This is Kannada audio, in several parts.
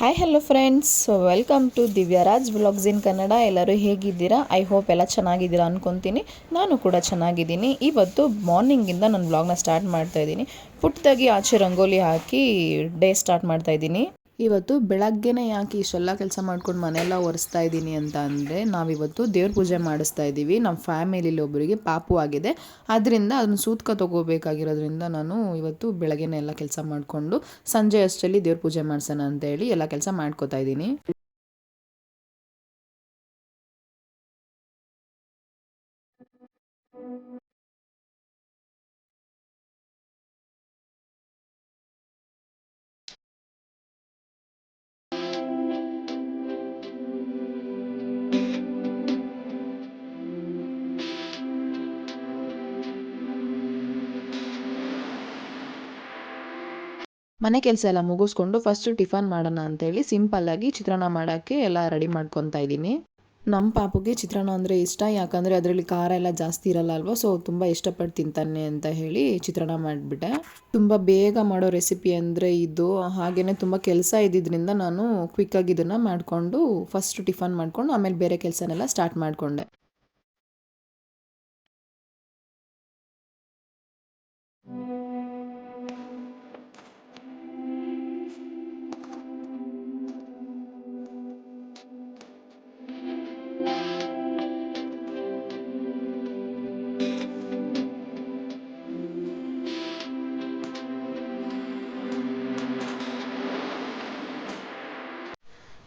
Hi hello friends, welcome to Divyaraj vlogs in Kannada. ಎಲ್ಲರೂ ಹೇಗಿದ್ದೀರಾ? ಐ ಹೋಪ್ ಎಲ್ಲ ಚೆನ್ನಾಗಿದ್ದೀರಾ ಅನ್ಕೊತೀನಿ. ನಾನು ಕೂಡ ಚೆನ್ನಾಗಿದ್ದೀನಿ. ಇವತ್ತು ಮಾರ್ನಿಂಗಿಂದ ನಾನು ವ್ಲಾಗ್ನ ಸ್ಟಾರ್ಟ್ ಮಾಡ್ತಾ ಇದ್ದೀನಿ. ಪುಟ್ಟದಾಗಿ ಆಚೆ ರಂಗೋಲಿ ಹಾಕಿ ಡೇ ಸ್ಟಾರ್ಟ್ ಮಾಡ್ತಾ ಇದ್ದೀನಿ. ಇವತ್ತು ಬೆಳಗ್ಗೆನೇ ಯಾಕೆ ಇಷ್ಟೆಲ್ಲ ಕೆಲಸ ಮಾಡ್ಕೊಂಡು ಮನೆಯೆಲ್ಲ ಒರೆಸ್ತಾ ಇದ್ದೀನಿ ಅಂತ ಅಂದರೆ, ನಾವಿವತ್ತು ದೇವ್ರ ಪೂಜೆ ಮಾಡಿಸ್ತಾ ಇದ್ದೀವಿ. ನಮ್ಮ ಫ್ಯಾಮಿಲಿಲಿ ಒಬ್ಬರಿಗೆ ಪಾಪು ಆಗಿದೆ. ಅದರಿಂದ ಅದನ್ನು ಸೂತ್ಕ ತೊಗೋಬೇಕಾಗಿರೋದ್ರಿಂದ ನಾನು ಇವತ್ತು ಬೆಳಗ್ಗೆನೇ ಎಲ್ಲ ಕೆಲಸ ಮಾಡಿಕೊಂಡು ಸಂಜೆ ಅಷ್ಟರಲ್ಲಿ ದೇವ್ರ ಪೂಜೆ ಮಾಡ್ಸೋಣ ಅಂತೇಳಿ ಎಲ್ಲ ಕೆಲಸ ಮಾಡ್ಕೋತಾ ಇದ್ದೀನಿ. ಮನೆ ಕೆಲಸ ಎಲ್ಲ ಮುಗಿಸ್ಕೊಂಡು ಫಸ್ಟ್ ಟಿಫನ್ ಮಾಡೋಣ ಅಂತೇಳಿ ಸಿಂಪಲ್ಲಾಗಿ ಚಿತ್ರಾನ್ನ ಮಾಡೋಕ್ಕೆ ಎಲ್ಲ ರೆಡಿ ಮಾಡ್ಕೊತಾ ಇದ್ದೀನಿ. ನಮ್ಮ ಪಾಪುಗೆ ಚಿತ್ರಾನ್ನ ಅಂದರೆ ಇಷ್ಟ, ಯಾಕಂದರೆ ಅದರಲ್ಲಿ ಖಾರ ಎಲ್ಲ ಜಾಸ್ತಿ ಇರಲ್ಲ ಅಲ್ವಾ, ಸೊ ತುಂಬ ಇಷ್ಟಪಟ್ಟು ತಿಂತಾನೆ ಅಂತ ಹೇಳಿ ಚಿತ್ರಾನ್ನ ಮಾಡಿಬಿಟ್ಟೆ. ತುಂಬ ಬೇಗ ಮಾಡೋ ರೆಸಿಪಿ ಅಂದರೆ ಇದು. ಹಾಗೆಯೇ ತುಂಬ ಕೆಲಸ ಇದ್ದಿದ್ದರಿಂದ ನಾನು ಕ್ವಿಕ್ಕಾಗಿ ಇದನ್ನು ಮಾಡಿಕೊಂಡು ಫಸ್ಟ್ ಟಿಫನ್ ಮಾಡಿಕೊಂಡು ಆಮೇಲೆ ಬೇರೆ ಕೆಲಸನೆಲ್ಲ ಸ್ಟಾರ್ಟ್ ಮಾಡಿಕೊಂಡೆ.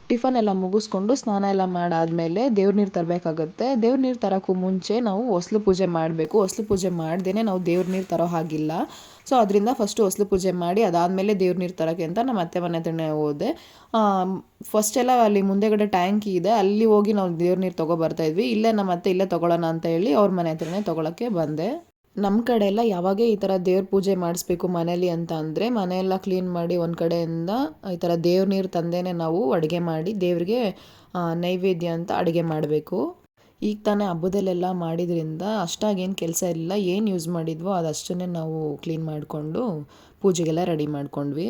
ಟಿಫನ್ ಎಲ್ಲ ಮುಗಿಸ್ಕೊಂಡು ಸ್ನಾನ ಎಲ್ಲ ಮಾಡಾದಮೇಲೆ ದೇವ್ರ ನೀರು ತರಬೇಕಾಗುತ್ತೆ. ದೇವ್ರ ನೀರು ತರೋಕ್ಕೂ ಮುಂಚೆ ನಾವು ಹೊಸ್ಲು ಪೂಜೆ ಮಾಡಬೇಕು. ಹೊಸ್ಲು ಪೂಜೆ ಮಾಡ್ದೇ ನಾವು ದೇವ್ರ ನೀರು ತರೋ ಹಾಗಿಲ್ಲ. ಸೊ ಅದರಿಂದ ಫಸ್ಟು ಹೊಸ್ಲು ಪೂಜೆ ಮಾಡಿ ಅದಾದಮೇಲೆ ದೇವ್ರ ನೀರು ತರೋಕ್ಕೆ ಅಂತ ನಮ್ಮ ಅತ್ತೆ ಮನೆ ಹತ್ರನೇ ಹೋದೆ. ಫಸ್ಟೆಲ್ಲ ಅಲ್ಲಿ ಮುಂದೆಗಡೆ ಟ್ಯಾಂಕಿ ಇದೆ, ಅಲ್ಲಿ ಹೋಗಿ ನಾವು ದೇವ್ರ ನೀರು ತೊಗೊಬರ್ತಾಯಿದ್ವಿ. ಇಲ್ಲೇ ನಮ್ಮ ಅತ್ತೆ ಇಲ್ಲೇ ತೊಗೊಳ್ಳೋಣ ಅಂತ ಹೇಳಿ ಅವ್ರ ಮನೆ ಹತ್ರನೇ ತೊಗೊಳಕ್ಕೆ ಬಂದೆ. ನಮ್ಮ ಕಡೆ ಎಲ್ಲ ಯಾವಾಗೇ ಈ ಥರ ದೇವ್ರ ಪೂಜೆ ಮಾಡಿಸ್ಬೇಕು ಮನೇಲಿ ಅಂತ ಅಂದರೆ ಮನೆಯೆಲ್ಲ ಕ್ಲೀನ್ ಮಾಡಿ ಒಂದು ಕಡೆಯಿಂದ ಈ ಥರ ದೇವ್ರ ನೀರು ತಂದೇನೆ ನಾವು ಅಡುಗೆ ಮಾಡಿ ದೇವ್ರಿಗೆ ನೈವೇದ್ಯ ಅಂತ ಅಡುಗೆ ಮಾಡಬೇಕು. ಈಗ ತಾನೇ ಹಬ್ಬದಲ್ಲೆಲ್ಲ ಮಾಡಿದ್ರಿಂದ ಅಷ್ಟಾಗೇನು ಕೆಲಸ ಇರಲಿಲ್ಲ. ಏನು ಯೂಸ್ ಮಾಡಿದ್ವೋ ಅದಷ್ಟನ್ನೇ ನಾವು ಕ್ಲೀನ್ ಮಾಡಿಕೊಂಡು ಪೂಜೆಗೆಲ್ಲ ರೆಡಿ ಮಾಡ್ಕೊಂಡ್ವಿ.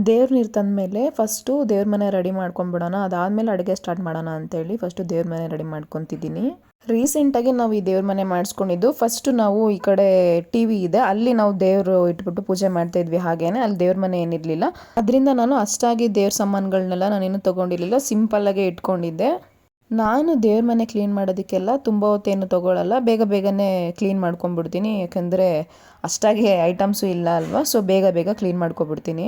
ದೇವ್ರ ನೀರು ತಂದಮೇಲೆ ಫಸ್ಟು ದೇವ್ರ ಮನೆ ರೆಡಿ ಮಾಡ್ಕೊಂಡ್ಬಿಡೋಣ, ಅದಾದಮೇಲೆ ಅಡುಗೆ ಸ್ಟಾರ್ಟ್ ಮಾಡೋಣ ಅಂತೇಳಿ ಫಸ್ಟು ದೇವ್ರ ಮನೆ ರೆಡಿ ಮಾಡ್ಕೊತಿದ್ದೀನಿ. ರೀಸೆಂಟಾಗಿ ನಾವು ಈ ದೇವ್ರ ಮನೆ ಮಾಡಿಸ್ಕೊಂಡಿದ್ದು. ಫಸ್ಟು ನಾವು ಈ ಕಡೆ ಟಿ ವಿ ಇದೆ, ಅಲ್ಲಿ ನಾವು ದೇವರು ಇಟ್ಬಿಟ್ಟು ಪೂಜೆ ಮಾಡ್ತಾಯಿದ್ವಿ. ಹಾಗೇನೆ ಅಲ್ಲಿ ದೇವ್ರ ಮನೆ ಏನಿರಲಿಲ್ಲ, ಅದರಿಂದ ನಾನು ಅಷ್ಟಾಗಿ ದೇವ್ರ ಸಾಮಾನುಗಳನ್ನೆಲ್ಲ ನಾನೇನು ತೊಗೊಂಡಿರಲಿಲ್ಲ, ಸಿಂಪಲ್ಲಾಗೆ ಇಟ್ಕೊಂಡಿದ್ದೆ. ನಾನು ದೇವ್ರ ಮನೆ ಕ್ಲೀನ್ ಮಾಡೋದಕ್ಕೆಲ್ಲ ತುಂಬ ಹೊತ್ತೇನು ತೊಗೊಳ್ಳಲ್ಲ, ಬೇಗ ಬೇಗನೆ ಕ್ಲೀನ್ ಮಾಡ್ಕೊಂಡ್ಬಿಡ್ತೀನಿ. ಯಾಕಂದರೆ ಅಷ್ಟಾಗಿ ಐಟಮ್ಸು ಇಲ್ಲ ಅಲ್ವಾ, ಸೊ ಬೇಗ ಬೇಗ ಕ್ಲೀನ್ ಮಾಡ್ಕೊಬಿಡ್ತೀನಿ.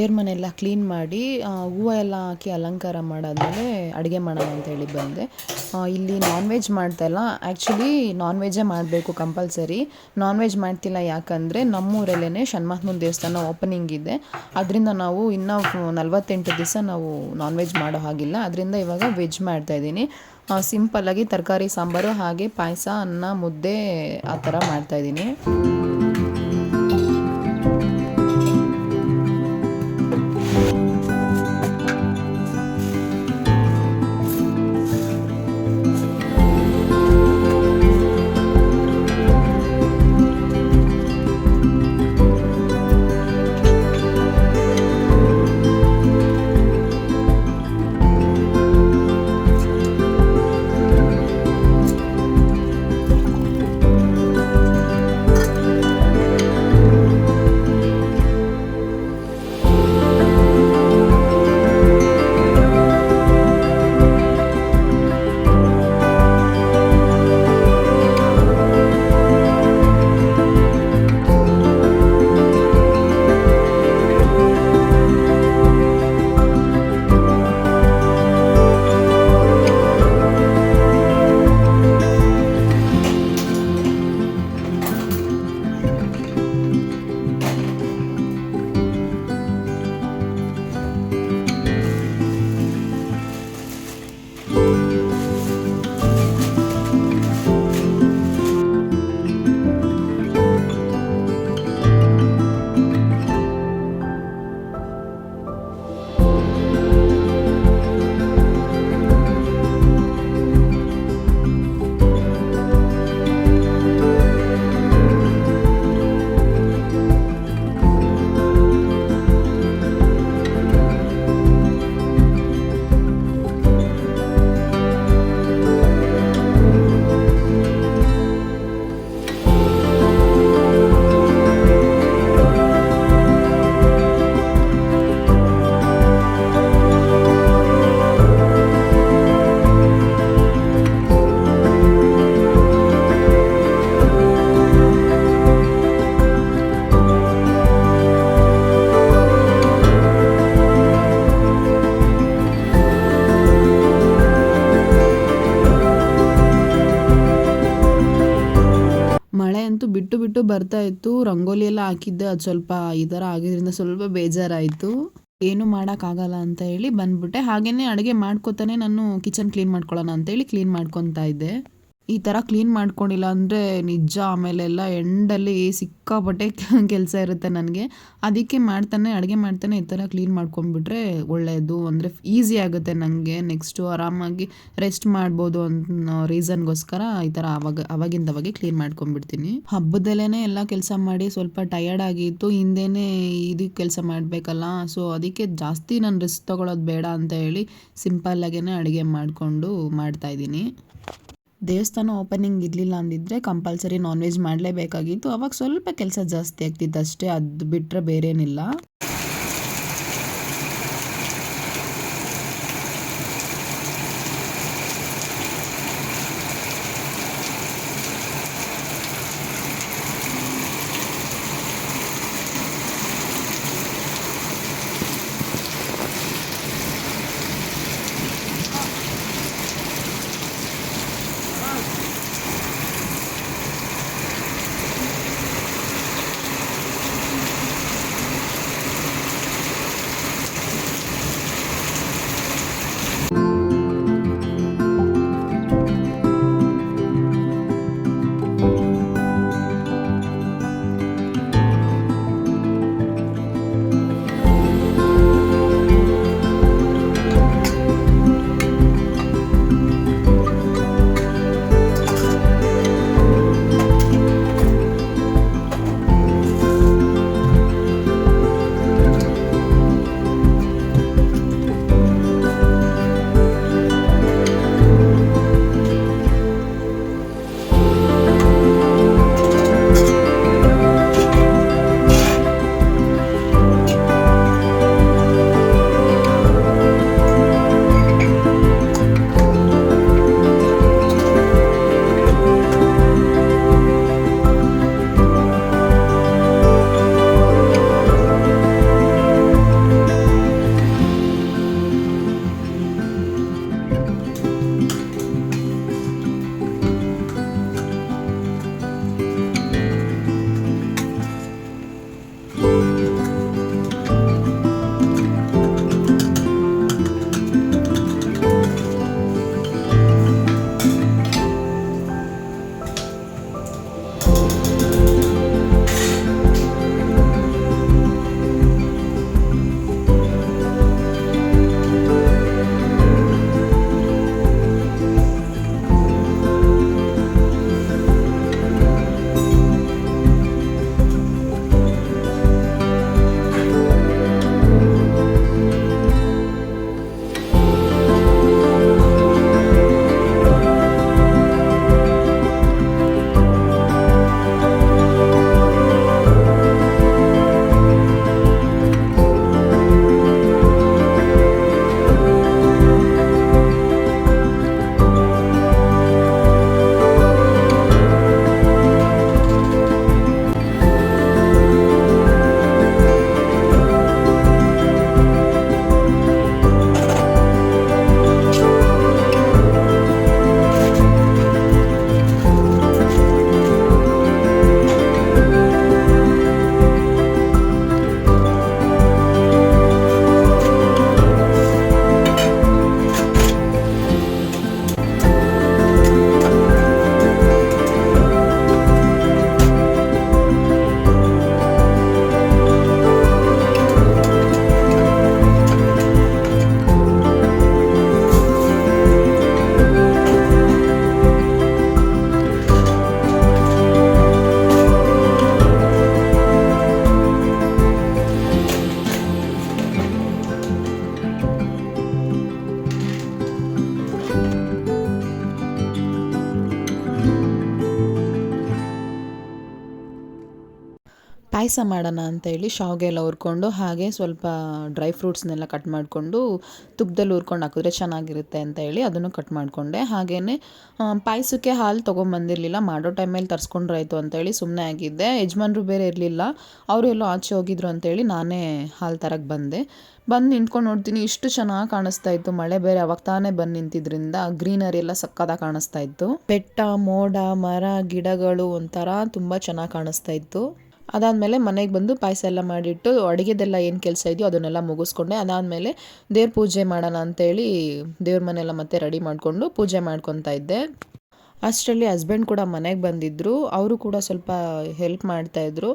ದೇವ್ರ ಮನೆಯೆಲ್ಲ ಕ್ಲೀನ್ ಮಾಡಿ ಹೂವು ಎಲ್ಲ ಹಾಕಿ ಅಲಂಕಾರ ಮಾಡಾದ್ಮೇಲೆ ಅಡುಗೆ ಮಾಡೋಣ ಅಂತೇಳಿ ಬಂದೆ. ಇಲ್ಲಿ ನಾನ್ ವೆಜ್ ಮಾಡ್ತಾಯಿಲ್ಲ, ಆ್ಯಕ್ಚುಲಿ ನಾನ್ ವೆಜ್ಜೇ ಮಾಡಬೇಕು ಕಂಪಲ್ಸರಿ. ನಾನ್ ವೆಜ್ ಮಾಡ್ತಿಲ್ಲ ಯಾಕಂದರೆ ನಮ್ಮೂರಲ್ಲೇ ಷಣ್ಮಹಾತ್ಮನ ದೇವಸ್ಥಾನ ಓಪನಿಂಗ್ ಇದೆ. ಅದರಿಂದ ನಾವು ಇನ್ನೂ 48 ದಿವಸ ನಾವು ನಾನ್ ವೆಜ್ ಮಾಡೋ ಹಾಗಿಲ್ಲ. ಅದರಿಂದ ಇವಾಗ ವೆಜ್ ಮಾಡ್ತಾಯಿದ್ದೀನಿ. ಸಿಂಪಲ್ಲಾಗಿ ತರಕಾರಿ ಸಾಂಬಾರು ಹಾಗೆ ಪಾಯಸ, ಅನ್ನ, ಮುದ್ದೆ ಆ ಥರ ಮಾಡ್ತಾಯಿದ್ದೀನಿ. ಮಳೆ ಅಂತೂ ಬಿಟ್ಟು ಬಿಟ್ಟು ಬರ್ತಾ ಇತ್ತು. ರಂಗೋಲಿ ಎಲ್ಲ ಹಾಕಿದ್ದೆ, ಅದು ಸ್ವಲ್ಪ ಈ ಥರ ಆಗಿದ್ರಿಂದ ಸ್ವಲ್ಪ ಬೇಜಾರಾಯಿತು. ಏನು ಮಾಡೋಕ್ಕಾಗಲ್ಲ ಅಂತ ಹೇಳಿ ಬಂದ್ಬಿಟ್ಟೆ. ಹಾಗೆಯೇ ಅಡುಗೆ ಮಾಡ್ಕೊತಾನೆ ನಾನು ಕಿಚನ್ ಕ್ಲೀನ್ ಮಾಡ್ಕೊಳ್ಳೋಣ ಅಂತೇಳಿ ಕ್ಲೀನ್ ಮಾಡ್ಕೊತಾ ಇದ್ದೆ. ಈ ಥರ ಕ್ಲೀನ್ ಮಾಡ್ಕೊಂಡಿಲ್ಲ ಅಂದರೆ ನಿಜ ಆಮೇಲೆಲ್ಲ ಎಂಡಲ್ಲಿ ಸಿಕ್ಕಾಪಟ್ಟೆ ಕೆಲಸ ಇರುತ್ತೆ ನನಗೆ. ಅದಕ್ಕೆ ಅಡುಗೆ ಮಾಡ್ತಾನೆ ಈ ಥರ ಕ್ಲೀನ್ ಮಾಡ್ಕೊಂಡ್ಬಿಟ್ರೆ ಒಳ್ಳೆಯದು. ಅಂದರೆ ಈಸಿ ಆಗುತ್ತೆ ನನಗೆ. ನೆಕ್ಸ್ಟು ಆರಾಮಾಗಿ ರೆಸ್ಟ್ ಮಾಡ್ಬೋದು ಅನ್ನೋ ರೀಸನ್ಗೋಸ್ಕರ ಈ ಥರ ಅವಾಗಿಂದವಾಗೆ ಕ್ಲೀನ್ ಮಾಡ್ಕೊಂಡ್ಬಿಡ್ತೀನಿ. ಹಬ್ಬದಲ್ಲೇ ಎಲ್ಲ ಕೆಲಸ ಮಾಡಿ ಸ್ವಲ್ಪ ಟಯರ್ಡ್ ಆಗಿತ್ತು. ಹಿಂದೆನೇ ಇದಕ್ಕೆ ಕೆಲಸ ಮಾಡಬೇಕಲ್ಲ, ಸೊ ಅದಕ್ಕೆ ಜಾಸ್ತಿ ನಾನು ರಿಸ್ಕ್ ತೊಗೊಳೋದು ಬೇಡ ಅಂತ ಹೇಳಿ ಸಿಂಪಲ್ಲಾಗೇ ಅಡುಗೆ ಮಾಡಿಕೊಂಡು ಮಾಡ್ತಾಯಿದ್ದೀನಿ. ದೇವಸ್ಥಾನ ಓಪನಿಂಗ್ ಇರಲಿಲ್ಲ ಅಂದಿದ್ರೆ ಕಂಪಲ್ಸರಿ ನಾನ್ ವೆಜ್ ಮಾಡಲೇಬೇಕಾಗಿತ್ತು. ಅವಾಗ ಸ್ವಲ್ಪ ಕೆಲಸ ಜಾಸ್ತಿ ಆಗ್ತಿತ್ತು ಅಷ್ಟೇ, ಅದು ಬಿಟ್ಟರೆ ಬೇರೇನಿಲ್ಲ. ಪಾಯಸ ಮಾಡೋಣ ಅಂತೇಳಿ ಶಾವಿಗೆ ಎಲ್ಲ ಹುರ್ಕೊಂಡು ಹಾಗೆ ಸ್ವಲ್ಪ ಡ್ರೈ ಫ್ರೂಟ್ಸ್ನೆಲ್ಲ ಕಟ್ ಮಾಡಿಕೊಂಡು ತುಪ್ಪದಲ್ಲಿ ಹುರ್ಕೊಂಡು ಹಾಕಿದ್ರೆ ಚೆನ್ನಾಗಿರುತ್ತೆ ಅಂತ ಹೇಳಿ ಅದನ್ನು ಕಟ್ ಮಾಡಿಕೊಂಡೆ. ಹಾಗೆಯೇ ಪಾಯಸಕ್ಕೆ ಹಾಲು ತೊಗೊಂಬಂದಿರಲಿಲ್ಲ, ಮಾಡೋ ಟೈಮಲ್ಲಿ ತರಿಸ್ಕೊಂಡ್ರಾಯ್ತು ಅಂತೇಳಿ ಸುಮ್ಮನೆ ಆಗಿದ್ದೆ. ಯಜಮಾನ್ರು ಬೇರೆ ಇರಲಿಲ್ಲ, ಅವರು ಎಲ್ಲೋ ಆಚೆ ಹೋಗಿದ್ರು ಅಂತೇಳಿ ನಾನೇ ಹಾಲು ತರಕ್ಕೆ ಬಂದೆ. ಬಂದು ನಿಂತ್ಕೊಂಡು ನೋಡ್ತೀನಿ, ಇಷ್ಟು ಚೆನ್ನಾಗಿ ಕಾಣಿಸ್ತಾ ಇತ್ತು. ಮಳೆ ಬೇರೆ ಅವಾಗ ತಾನೇ ಬಂದು ನಿಂತಿದ್ರಿಂದ ಗ್ರೀನರಿ ಎಲ್ಲ ಸಕ್ಕತ್ತಾಗಿ ಕಾಣಿಸ್ತಾ ಇತ್ತು. ಬೆಟ್ಟ, ಮೋಡ, ಮರ, ಗಿಡಗಳು ಒಂಥರ ತುಂಬ ಚೆನ್ನಾಗಿ ಕಾಣಿಸ್ತಾ ಇತ್ತು. ಅದಾದಮೇಲೆ ಮನೆಗೆ ಬಂದು ಪಾಯಸ ಎಲ್ಲ ಮಾಡಿಟ್ಟು ಅಡುಗೆದೆಲ್ಲ ಏನು ಕೆಲಸ ಇದೆಯೋ ಅದನ್ನೆಲ್ಲ ಮುಗಿಸ್ಕೊಂಡೆ. ಅದಾದಮೇಲೆ ದೇವ್ರ ಪೂಜೆ ಮಾಡೋಣ ಅಂತೇಳಿ ದೇವ್ರ ಮನೆಯೆಲ್ಲ ಮತ್ತೆ ರೆಡಿ ಮಾಡಿಕೊಂಡು ಪೂಜೆ ಮಾಡ್ಕೊತಾ ಇದ್ದೆ. ಅಷ್ಟರಲ್ಲಿ ಹಸ್ಬೆಂಡ್ ಕೂಡ ಮನೆಗೆ ಬಂದಿದ್ದರು. ಅವರು ಕೂಡ ಸ್ವಲ್ಪ ಹೆಲ್ಪ್ ಮಾಡ್ತಾಯಿದ್ರು.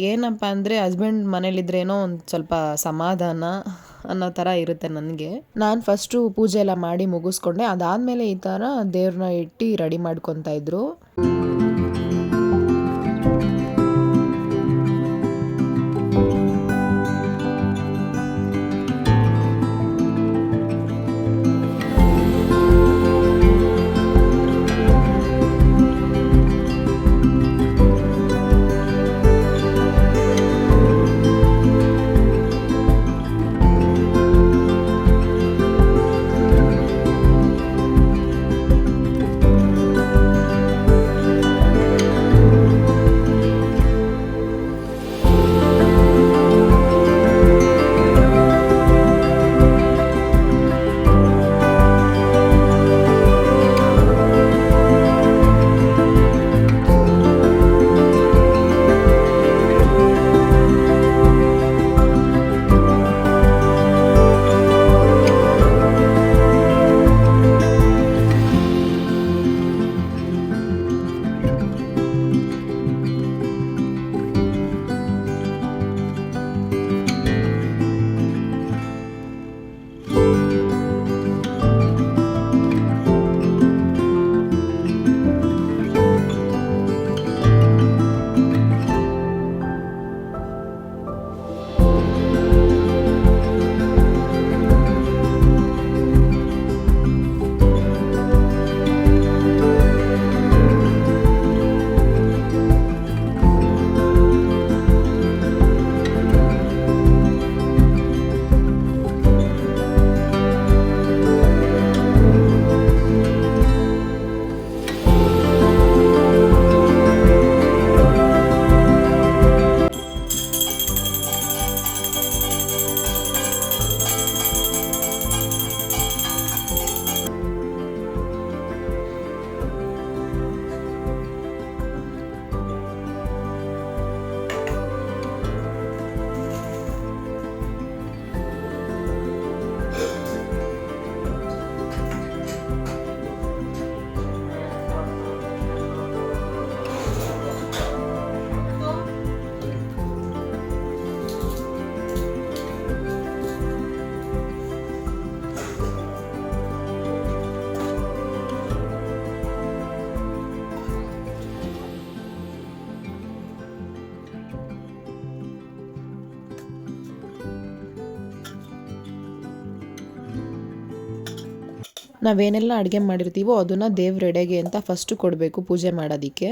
ಏನಪ್ಪ ಅಂದರೆ ಹಸ್ಬೆಂಡ್ ಮನೇಲಿದ್ರೇನೋ ಒಂದು ಸ್ವಲ್ಪ ಸಮಾಧಾನ ಅನ್ನೋ ಥರ ಇರುತ್ತೆ ನನಗೆ. ನಾನು ಫಸ್ಟು ಪೂಜೆ ಎಲ್ಲ ಮಾಡಿ ಮುಗಿಸ್ಕೊಂಡೆ. ಅದಾದಮೇಲೆ ಈ ಥರ ದೇವ್ರನ್ನ ಇಟ್ಟು ರೆಡಿ ಮಾಡ್ಕೊತಾ ಇದ್ರು. ನಾವೇನೆಲ್ಲ ಅಡುಗೆ ಮಾಡಿರ್ತೀವೋ ಅದನ್ನು ದೇವ್ರ ಎಡೆಗೆ ಅಂತ ಫಸ್ಟು ಕೊಡಬೇಕು ಪೂಜೆ ಮಾಡೋದಕ್ಕೆ.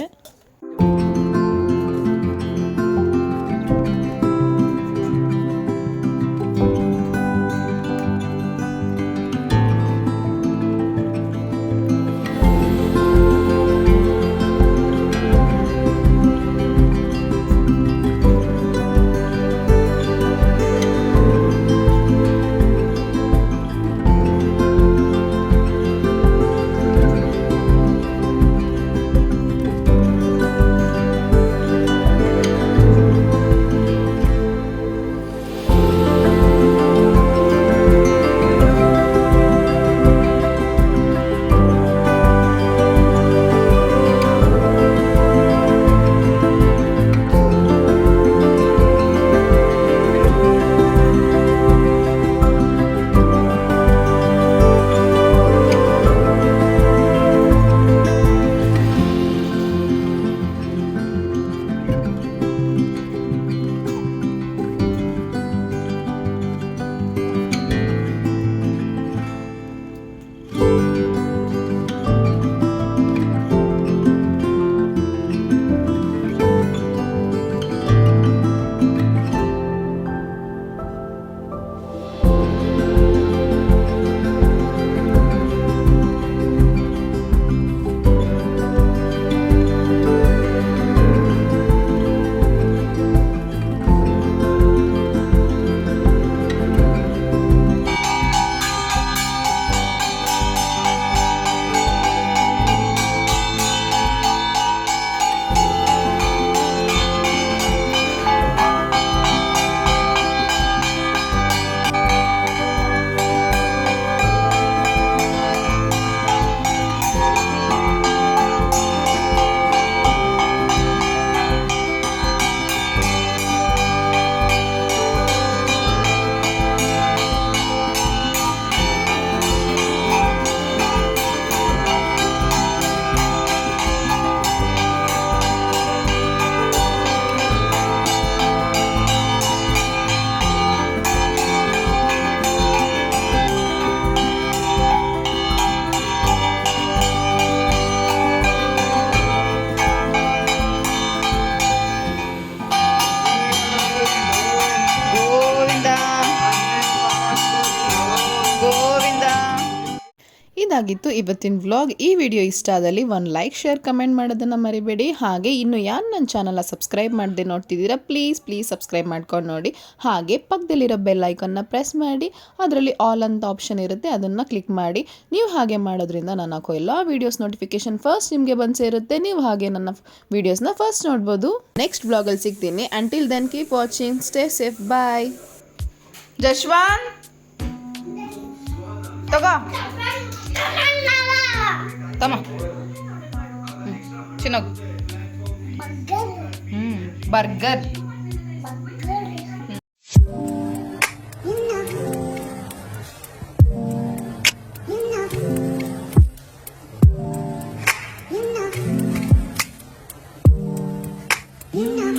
ಇದಾಗಿತ್ತು ಇವತ್ತಿನ ವ್ಲಾಗ್. ಈ ವಿಡಿಯೋ ಇಷ್ಟ ಆದಲ್ಲಿ ಒಂದು ಲೈಕ್ ಶೇರ್ ಕಮೆಂಟ್ ಮಾಡೋದನ್ನು ಮರಿಬೇಡಿ. ಹಾಗೆ ಇನ್ನು ಯಾರು ನನ್ನ ಚಾನಲ್ನ ಸಬ್ಸ್ಕ್ರೈಬ್ ಮಾಡದೆ ನೋಡ್ತಿದ್ದೀರಾ ಪ್ಲೀಸ್ ಸಬ್ಸ್ಕ್ರೈಬ್ ಮಾಡ್ಕೊಂಡು ನೋಡಿ. ಹಾಗೆ ಪಕ್ಕದಲ್ಲಿರೋ ಬೆಲ್ ಐಕನ್ನ ಪ್ರೆಸ್ ಮಾಡಿ ಅದರಲ್ಲಿ ಆಲ್ ಅಂತ ಆಪ್ಷನ್ ಇರುತ್ತೆ, ಅದನ್ನು ಕ್ಲಿಕ್ ಮಾಡಿ. ನೀವು ಹಾಗೆ ಮಾಡೋದ್ರಿಂದ ನಾನು ಹಾಕೋ ಎಲ್ಲ ವೀಡಿಯೋಸ್ ನೋಟಿಫಿಕೇಶನ್ ಫಸ್ಟ್ ನಿಮಗೆ ಬಂದು ಸೇರುತ್ತೆ. ನೀವು ಹಾಗೆ ನನ್ನ ವೀಡಿಯೋಸ್ನ ಫಸ್ಟ್ ನೋಡ್ಬೋದು. ನೆಕ್ಸ್ಟ್ ವ್ಲಾಗಲ್ಲಿ ಸಿಗ್ತೀನಿ. Until then keep watching, stay safe, bye. Jashwan ತಗೋ ತಮ್ಮ ಚಿನ್ನೋಗು. Burger You know.